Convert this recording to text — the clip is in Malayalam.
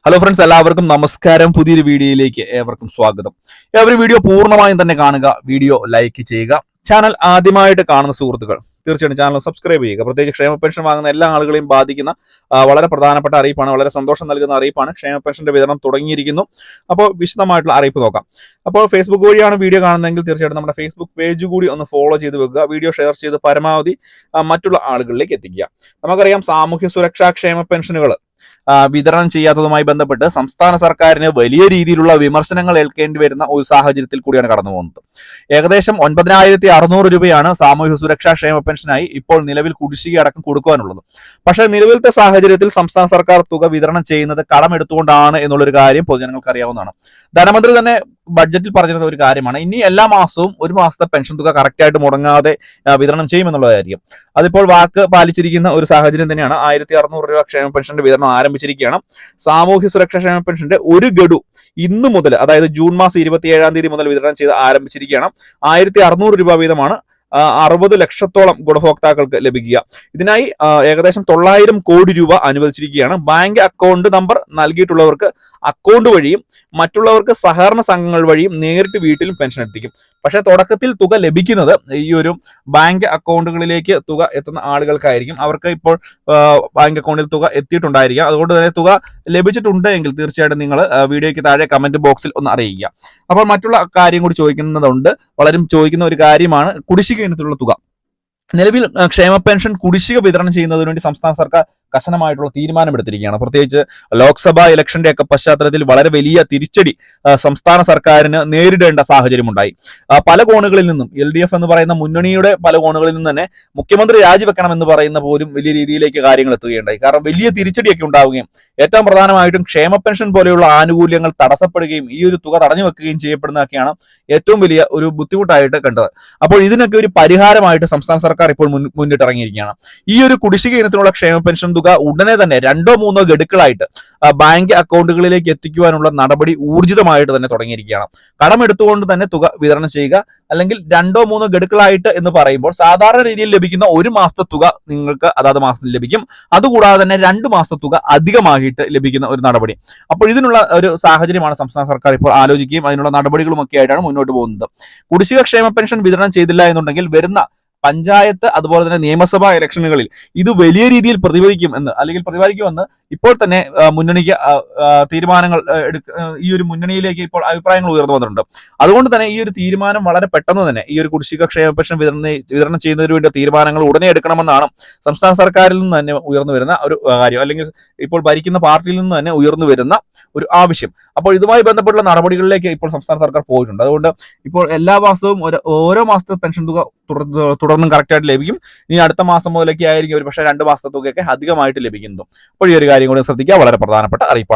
ഹലോ ഫ്രണ്ട്സ്, എല്ലാവർക്കും നമസ്കാരം. പുതിയൊരു വീഡിയോയിലേക്ക് ഏവർക്കും സ്വാഗതം. ഏവരും വീഡിയോ പൂർണ്ണമായും തന്നെ കാണുക, വീഡിയോ ലൈക്ക് ചെയ്യുക. ചാനൽ ആദ്യമായിട്ട് കാണുന്ന സുഹൃത്തുക്കൾ തീർച്ചയായിട്ടും ചാനൽ സബ്സ്ക്രൈബ് ചെയ്യുക. പ്രത്യേകിച്ച് ക്ഷേമ പെൻഷൻ വാങ്ങുന്ന എല്ലാ ആളുകളെയും ബാധിക്കുന്ന വളരെ പ്രധാനപ്പെട്ട അറിയിപ്പാണ്, വളരെ സന്തോഷം നൽകുന്ന അറിയിപ്പാണ്. ക്ഷേമ പെൻഷന്റെ വിതരണം തുടങ്ങിയിരിക്കുന്നു. അപ്പോൾ വിശദമായിട്ടുള്ള അറിയിപ്പ് നോക്കാം. അപ്പോൾ ഫേസ്ബുക്ക് വഴിയാണ് വീഡിയോ കാണുന്നതെങ്കിൽ തീർച്ചയായിട്ടും നമ്മുടെ ഫേസ്ബുക്ക് പേജ് കൂടി ഒന്ന് ഫോളോ ചെയ്ത് വെക്കുക. വീഡിയോ ഷെയർ ചെയ്ത് പരമാവധി മറ്റുള്ള ആളുകളിലേക്ക് എത്തിക്കുക. നമുക്കറിയാം, സാമൂഹ്യ സുരക്ഷാ ക്ഷേമ പെൻഷനുകൾ വിതരണം ചെയ്യാത്തതുമായി ബന്ധപ്പെട്ട് സംസ്ഥാന സർക്കാരിന് വലിയ രീതിയിലുള്ള വിമർശനങ്ങൾ ഏൽക്കേണ്ടി വരുന്ന ഒരു സാഹചര്യത്തിൽ കൂടിയാണ് കടന്നു പോകുന്നത്. ഏകദേശം 9,600 രൂപയാണ് സാമൂഹ്യ സുരക്ഷാ ക്ഷേമ പെൻഷനായി ഇപ്പോൾ നിലവിൽ കുടിശ്ശിക അടക്കം കൊടുക്കുവാനുള്ളത്. പക്ഷേ നിലവിലത്തെ സാഹചര്യത്തിൽ സംസ്ഥാന സർക്കാർ തുക വിതരണം ചെയ്യുന്നത് കടമെടുത്തുകൊണ്ടാണ് എന്നുള്ളൊരു കാര്യം പൊതുജനങ്ങൾക്ക് അറിയാവുന്നതാണ്. ധനമന്ത്രി തന്നെ ബഡ്ജറ്റിൽ പറഞ്ഞിരുന്ന ഒരു കാര്യമാണ്, ഇനി എല്ലാ മാസവും ഒരു മാസത്തെ പെൻഷൻ തുക കറക്റ്റായിട്ട് മുടങ്ങാതെ വിതരണം ചെയ്യുമെന്നുള്ള കാര്യം. അതിപ്പോൾ വാക്ക് പാലിച്ചിരിക്കുന്ന ഒരു സാഹചര്യം തന്നെയാണ്. 1,600 രൂപ ക്ഷേമ പെൻഷന്റെ വിതരണം ആരംഭിച്ചിരിക്കുകയാണ്. സാമൂഹ്യ സുരക്ഷാ ക്ഷേമ പെൻഷന്റെ ഒരു ഗഡു ഇന്നു മുതൽ, അതായത് ജൂൺ മാസം 27-ാം തീയതി മുതൽ വിതരണം ചെയ്ത് ആരംഭിച്ചിരിക്കുകയാണ്. 1,600 രൂപ വീതമാണ് 60 ലക്ഷത്തോളം ഗുണഭോക്താക്കൾക്ക് ലഭിക്കുക. ഇതിനായി ഏകദേശം 900 കോടി രൂപ അനുവദിച്ചിരിക്കുകയാണ്. ബാങ്ക് അക്കൗണ്ട് നമ്പർ നൽകിയിട്ടുള്ളവർക്ക് അക്കൗണ്ട് വഴിയും മറ്റുള്ളവർക്ക് സഹകരണ സംഘങ്ങൾ വഴിയും നേരിട്ട് വീട്ടിലും പെൻഷൻ എത്തിക്കും. പക്ഷേ തുടക്കത്തിൽ തുക ലഭിക്കുന്നത് ഈ ഒരു ബാങ്ക് അക്കൗണ്ടുകളിലേക്ക് തുക എത്തുന്ന ആളുകൾക്കായിരിക്കും. അവർക്ക് ഇപ്പോൾ ബാങ്ക് അക്കൗണ്ടിൽ തുക എത്തിയിട്ടുണ്ടായിരിക്കാം. അതുകൊണ്ട് തന്നെ തുക ലഭിച്ചിട്ടുണ്ട് എങ്കിൽ തീർച്ചയായിട്ടും നിങ്ങൾ വീഡിയോയ്ക്ക് താഴെ കമന്റ് ബോക്സിൽ ഒന്ന് അറിയിക്കുക. അപ്പോൾ മറ്റുള്ള കാര്യം കൂടി ചോദിക്കുന്നതുണ്ട്. പലരും ചോദിക്കുന്ന ഒരു കാര്യമാണ് കുടിശ്ശിക ഇനത്തിലുള്ള തുക. നിലവിൽ ക്ഷേമ പെൻഷൻ കുടിശ്ശിക വിതരണം ചെയ്യുന്നതിന് വേണ്ടി സംസ്ഥാന സർക്കാർ കർശനമായിട്ടുള്ള തീരുമാനമെടുത്തിരിക്കുകയാണ്. പ്രത്യേകിച്ച് ലോക്സഭാ ഇലക്ഷന്റെ ഒക്കെ പശ്ചാത്തലത്തിൽ വളരെ വലിയ തിരിച്ചടി സംസ്ഥാന സർക്കാരിന് നേരിടേണ്ട സാഹചര്യമുണ്ടായി. പല കോണുകളിൽ നിന്നും LDF എന്ന് പറയുന്ന മുന്നണിയുടെ പല കോണുകളിൽ നിന്നും തന്നെ മുഖ്യമന്ത്രി രാജിവെക്കണം എന്ന് പറയുന്ന പോലും വലിയ രീതിയിലേക്ക് കാര്യങ്ങൾ എത്തുകയുണ്ടായി. കാരണം വലിയ തിരിച്ചടിയൊക്കെ ഉണ്ടാവുകയും ഏറ്റവും പ്രധാനമായിട്ടും ക്ഷേമ പെൻഷൻ പോലെയുള്ള ആനുകൂല്യങ്ങൾ തടസ്സപ്പെടുകയും ഈ ഒരു തുക തടഞ്ഞു വെക്കുകയും ചെയ്യപ്പെടുന്നതൊക്കെയാണ് ഏറ്റവും വലിയ ഒരു ബുദ്ധിമുട്ടായിട്ട് കണ്ടത്. അപ്പോൾ ഇതിനൊക്കെ ഒരു പരിഹാരമായിട്ട് സംസ്ഥാന സർക്കാർ ഇപ്പോൾ മുന്നിട്ടിറങ്ങിയിരിക്കുകയാണ്. ഈ ഒരു കുടിശ്ശിക ഇനത്തിലുള്ള ക്ഷേമ പെൻഷൻ തുക ഉടനെ തന്നെ 2-3 ഗഡുക്കളായിട്ട് ബാങ്ക് അക്കൗണ്ടുകളിലേക്ക് എത്തിക്കുവാനുള്ള നടപടി ഊർജിതമായിട്ട് തന്നെ തുടങ്ങിയിരിക്കുകയാണ്. കടമെടുത്തുകൊണ്ട് തന്നെ തുക വിതരണം ചെയ്യുക, അല്ലെങ്കിൽ 2-3 ഗഡുക്കളായിട്ട് എന്ന് പറയുമ്പോൾ സാധാരണ രീതിയിൽ ലഭിക്കുന്ന ഒരു മാസത്തെ തുക നിങ്ങൾക്ക് അതാത് മാസത്തിൽ ലഭിക്കും. അതുകൂടാതെ തന്നെ 2 മാസത്തെ തുക അധികമായിട്ട് ലഭിക്കുന്ന ഒരു നടപടി. അപ്പോൾ ഇതിനുള്ള ഒരു സാഹചര്യമാണ് സംസ്ഥാന സർക്കാർ ഇപ്പോൾ ആലോചിക്കുകയും അതിനുള്ള നടപടികളും ഒക്കെ ആയിട്ടാണ് മുന്നോട്ട് പോകുന്നത്. കുടിശ്ശിക ക്ഷേമ പെൻഷൻ വിതരണം ചെയ്തില്ല എന്നുണ്ടെങ്കിൽ വരുന്ന പഞ്ചായത്ത് അതുപോലെ തന്നെ നിയമസഭാ ഇലക്ഷനുകളിൽ ഇത് വലിയ രീതിയിൽ പ്രതിഫലിക്കുമെന്ന് ഇപ്പോൾ തന്നെ മുന്നണിക്ക് തീരുമാനങ്ങൾ ഈ ഒരു മുന്നണിയിലേക്ക് ഇപ്പോൾ അഭിപ്രായങ്ങൾ ഉയർന്നു വന്നിട്ടുണ്ട്. അതുകൊണ്ട് തന്നെ ഈ ഒരു തീരുമാനം വളരെ പെട്ടെന്ന് തന്നെ ഈ ഒരു കുടിശ്ശിക ക്ഷേമ പെൻഷൻ വിതരണം ചെയ്യുന്നതിന് വേണ്ടി തീരുമാനങ്ങൾ ഉടനെ എടുക്കണമെന്നാണ് സംസ്ഥാന സർക്കാരിൽ നിന്ന് തന്നെ ഉയർന്നു വരുന്ന ഒരു കാര്യം, അല്ലെങ്കിൽ ഇപ്പോൾ ഭരിക്കുന്ന പാർട്ടിയിൽ നിന്ന് തന്നെ ഉയർന്നു വരുന്ന ഒരു ആവശ്യം. അപ്പോൾ ഇതുമായി ബന്ധപ്പെട്ടുള്ള നടപടികളിലേക്ക് ഇപ്പോൾ സംസ്ഥാന സർക്കാർ പോയിട്ടുണ്ട്. അതുകൊണ്ട് ഇപ്പോൾ എല്ലാ മാസവും ഓരോ മാസത്തെ പെൻഷൻ തുക തുടർന്നും കറക്റ്റായിട്ട് ലഭിക്കും. ഇനി അടുത്ത മാസം മുതലൊക്കെ ആയിരിക്കും ഒരു പക്ഷേ 2 മാസത്തെ തുകയൊക്കെ അധികമായിട്ട് ലഭിക്കുന്നതും. അപ്പോൾ ഈ ഒരു കാര്യം കൂടി ശ്രദ്ധിക്കുക, വളരെ പ്രധാനപ്പെട്ട അറിയിപ്പാണ്.